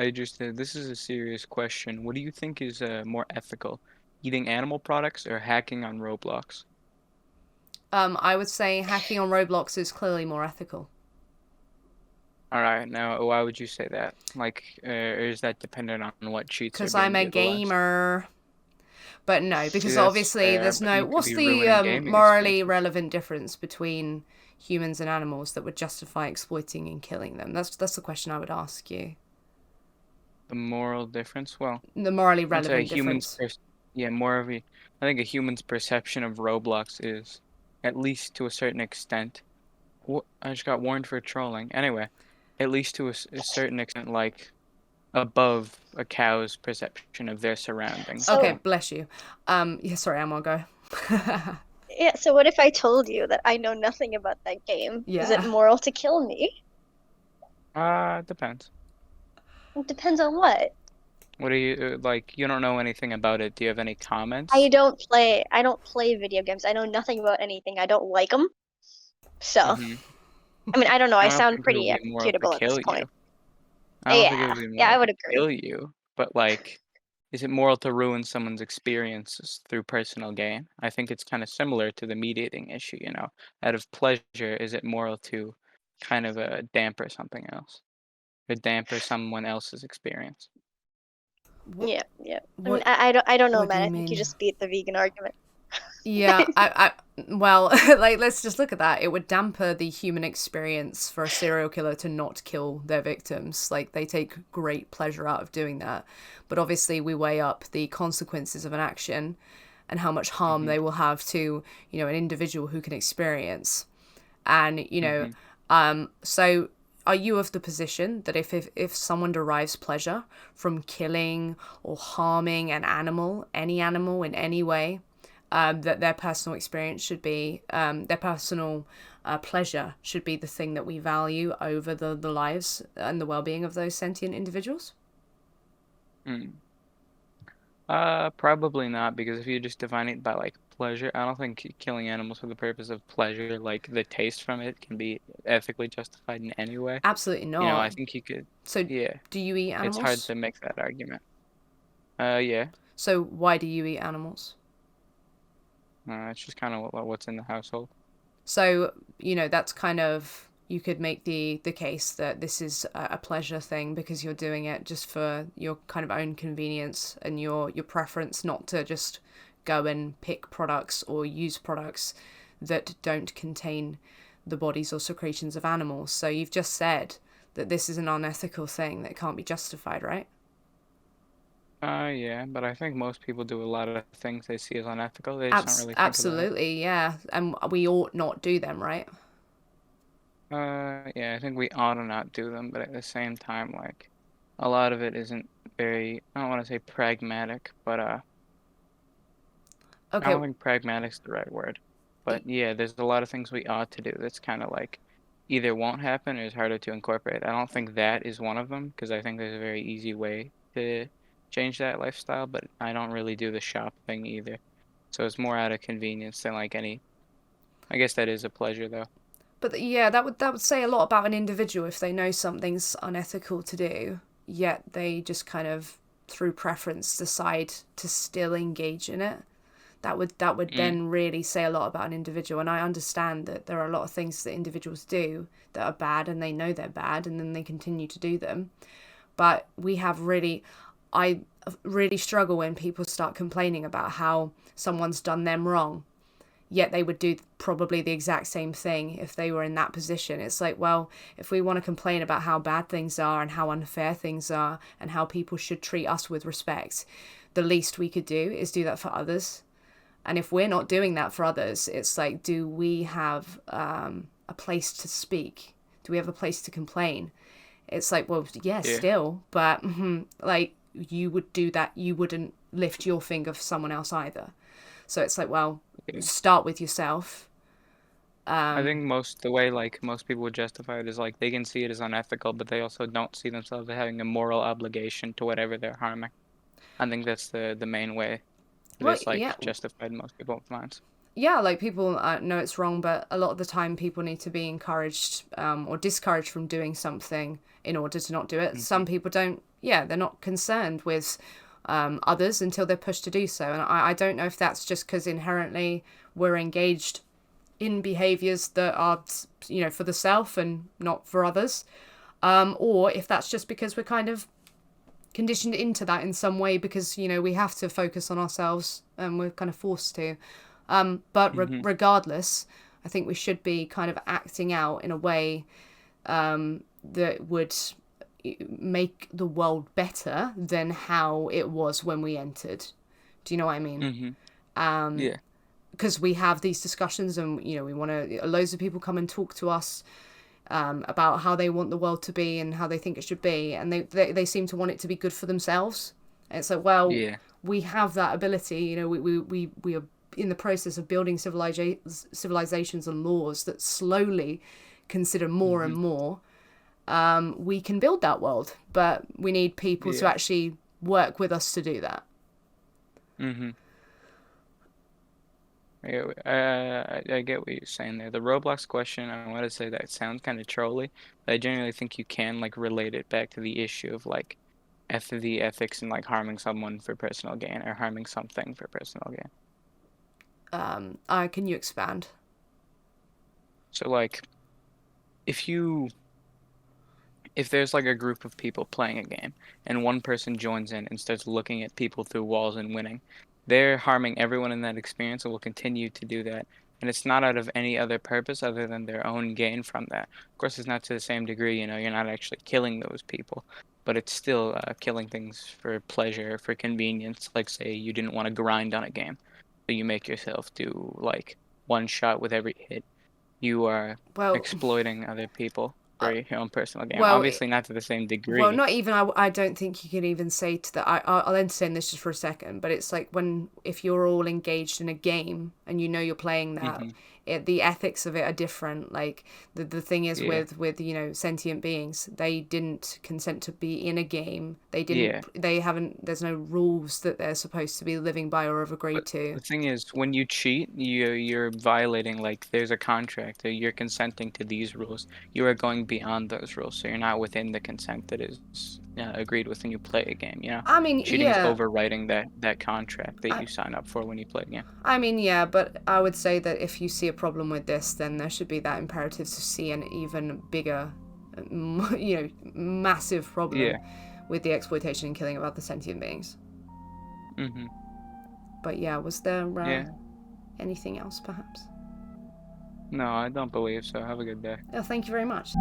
this is a serious question. What do you think is more ethical, eating animal products or hacking on Roblox? I would say hacking on Roblox is clearly more ethical. All right, now why would you say that? Like, or is that dependent on what cheats are Because I'm being a utilized? gamer. But no, See, because that's obviously fair, there's but no. you could What's be the ruining gaming morally experiences. relevant difference between humans and animals that would justify exploiting and killing them? That's the question I would ask you. The moral difference? Well, The morally I'd say a relevant difference. yeah, more of a, I think a human's perception of Roblox is, at least to a certain extent. I just got warned for trolling. Anyway, at least to a certain extent, like above a cow's perception of their surroundings, Okay, though. So, bless you. Yeah, sorry, Amar, go. yeah, so what if I told you that I know nothing about that game? Is it Yeah. moral to kill me? Depends. It depends on what. What do you like? You don't know anything about it. Do you have any I comments? don't play I don't play video games. I know nothing about anything. I don't like them. So, Mm-hmm. I mean, I don't know. I I don't sound think it would pretty be moral to executable at this kill point. you. I don't think it Yeah. would be Yeah, moral I to would agree. kill you, but like, is it moral to ruin someone's experiences through personal gain? I think it's kind of similar to the meat eating issue, you know. Out of pleasure, is it moral to kind of damper something else or damper someone else's experience? What? Yeah, yeah. I mean, What? I don't know, What do man. you I think you mean? just beat the vegan argument. Yeah, well, like let's just look at that. It would damper the human experience for a serial killer to not kill their victims. Like they take great pleasure out of doing that. But obviously we weigh up the consequences of an action and how much harm Mm-hmm. they will have to, an individual who can experience. And, Mm-hmm. so are you of the position that if someone derives pleasure from killing or harming an animal, any animal in any way, that their personal experience should be, their personal pleasure should be the thing that we value over the lives and the well-being of those sentient individuals? Mm. Probably not, because if you just define it by like pleasure, I don't think killing animals for the purpose of pleasure, like the taste from it, can be ethically justified in any way. Absolutely You know, not. I think you could, So yeah, do you eat it's hard animals? to make that argument. Yeah, So why do you eat animals? it's just kind of what's in the household. So, that's kind of, you could make the case that this is a pleasure thing because you're doing it just for your kind of own convenience and your preference, not to just go and pick products or use products that don't contain the bodies or secretions of animals. So you've just said that this is an unethical thing that can't be justified, right? Yeah, but I think most people do a lot of things they see as unethical. They just don't really think about it. Absolutely, yeah. And we ought not do them, right? Yeah, I think we ought to not do them, but at the same time, like, a lot of it isn't very, I don't want to say pragmatic, but I Okay. don't think pragmatic's the right word. But yeah, there's a lot of things we ought to do that's kind of like either won't happen or is harder to incorporate. I don't think that is one of them because I think there's a very easy way to change that lifestyle, but I don't really do the shop thing either. So it's more out of convenience than like any, I guess that is a pleasure though. But yeah, that would say a lot about an individual if they know something's unethical to do, yet they just kind of through preference decide to still engage in it. That would Mm, then really say a lot about an individual. And I understand that there are a lot of things that individuals do that are bad and they know they're bad and then they continue to do them. But I really struggle when people start complaining about how someone's done them wrong, yet they would do probably the exact same thing if they were in that position. It's like, well, if we want to complain about how bad things are and how unfair things are and how people should treat us with respect, the least we could do is do that for others. And if we're not doing that for others, it's like, do we have a place to speak? Do we have a place to complain? It's like, well, yeah, yeah. still, but like you would do that, you wouldn't lift your finger for someone else either. So it's like, well, Yeah. start with yourself. I think the way like most people would justify it is like they can see it as unethical, but they also don't see themselves as having a moral obligation to whatever they're harming. I think that's the main way Well, this yeah, like justified in most people's minds. yeah, like people know it's wrong, but a lot of the time people need to be encouraged or discouraged from doing something in order to not do it. Mm-hmm. Some people don't, yeah, they're not concerned with others until they're pushed to do so. And I don't know if that's just because inherently we're engaged in behaviors that are, you know, for the self and not for others, or if that's just because we're kind of conditioned into that in some way because, you know, we have to focus on ourselves and we're kind of forced to. But Mm-hmm. regardless, I think we should be kind of acting out in a way that would make the world better than how it was when we entered. Do you know what I mean? Mm-hmm. Yeah. Because we have these discussions and, you know, we want to, loads of people come and talk to us about how they want the world to be and how they think it should be, and they seem to want it to be good for themselves. And it's like, well, Yeah. we have that ability, you know, we are in the process of building civilizations and laws that slowly consider more Mm-hmm. and more. We can build that world, but we need people to Yeah. actually work with us to do that. Mm-hmm. Yeah, I get what you're saying there. The Roblox question, I want to say that sounds kind of trolly, but I genuinely think you can like relate it back to the issue of like the ethics and like harming someone for personal gain or harming something for personal gain. Can you expand? So like if you if there's like a group of people playing a game and one person joins in and starts looking at people through walls and winning, they're harming everyone in that experience and will continue to do that. And it's not out of any other purpose other than their own gain from that. Of course, it's not to the same degree, you know, you're not actually killing those people, but it's still killing things for pleasure, for convenience. Like, say, you didn't want to grind on a game, so you make yourself do like one shot with every hit. You are Well, exploiting other people uh, for your own personal gain. well, Obviously, not to the same well, degree. not even. I don't think you can even say to that. I'll entertain this just for a second, but it's like when if you're all engaged in a game and you know you're playing that, Hmm. the ethics of it are different. Like the thing is Yeah, with you know sentient beings, they didn't consent to be in a game. They didn't. yeah. They haven't. There's no rules that they're supposed to be living by or have agreed But to. the thing is, when you cheat, you're violating like there's a contract. You're consenting to these rules. You are going beyond those rules, so you're not within the consent that is agreed with when you play a game. You know, I mean, cheating is yeah. overwriting that contract that I, you sign up for when you play a game. I mean, yeah, but I would say that if you see a problem with this, then there should be that imperative to see an even bigger, you know, massive problem Yeah. with the exploitation and killing of other sentient beings. Hmm. But yeah, was there Yeah. anything else, perhaps? No, I don't believe so. Have a good day. Oh, thank you very much.